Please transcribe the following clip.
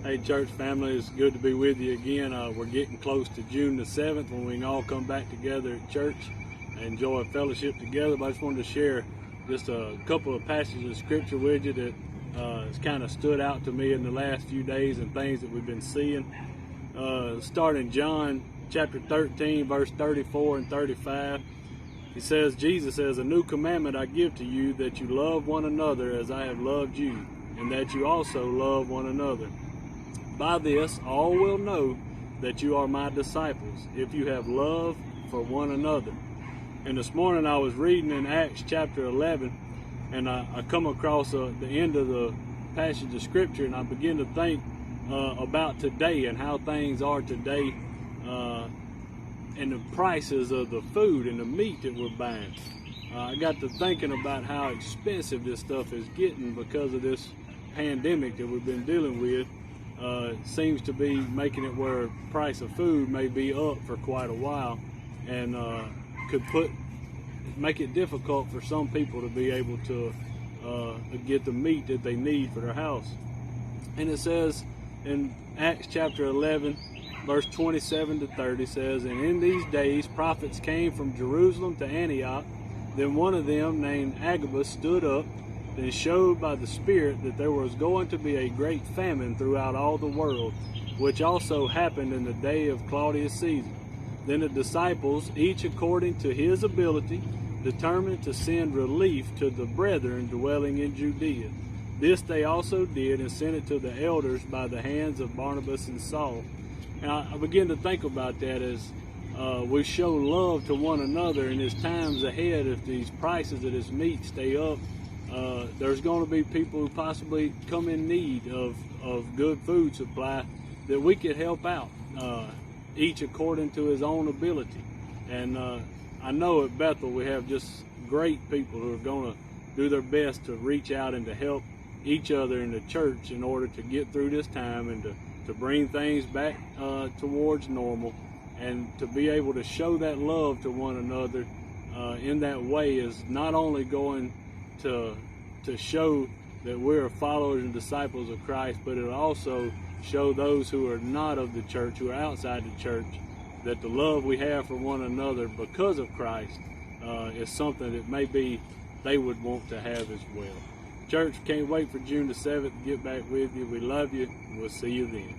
Hey, church family, it's good to be with you again. We're getting close to June the 7th when we can all come back together at church and enjoy a fellowship together. But I just wanted to share just a couple of passages of scripture with you that has kind of stood out to me in the last few days and things that we've been seeing. Starting John chapter 13, verse 34 and 35. He says, Jesus says, "A new commandment I give to you, that you love one another as I have loved you, and that you also love one another. By this all will know that you are my disciples, if you have love for one another." And this morning I was reading in Acts chapter 11, and I come across the end of the passage of scripture, and I begin to think about today and how things are today, and the prices of the food and the meat that we're buying. I got to thinking about how expensive this stuff is getting because of this pandemic that we've been dealing with. Seems to be making it where price of food may be up for quite a while, and could make it difficult for some people to be able to get the meat that they need for their house. And it says in Acts chapter 11, verse 27 to 30 says, "And in these days prophets came from Jerusalem to Antioch. Then one of them, named Agabus, stood up and showed by the Spirit that there was going to be a great famine throughout all the world, which also happened in the day of Claudius Caesar. Then the disciples, each according to his ability, determined to send relief to the brethren dwelling in Judea. This they also did, and sent it to the elders by the hands of Barnabas and Saul." And I begin to think about that as we show love to one another in these times ahead. If these prices of this meat stay up, there's going to be people who possibly come in need of good food supply that we could help out, each according to his own ability. And I know at Bethel we have just great people who are going to do their best to reach out and to help each other in the church in order to get through this time and to bring things back towards normal, and to be able to show that love to one another in that way is not only going to show that we're followers and disciples of Christ, but it'll also show those who are not of the church, who are outside the church, that the love we have for one another because of Christ is something that maybe they would want to have as well. Church, can't wait for June the 7th to get back with you. We love you, and we'll see you then.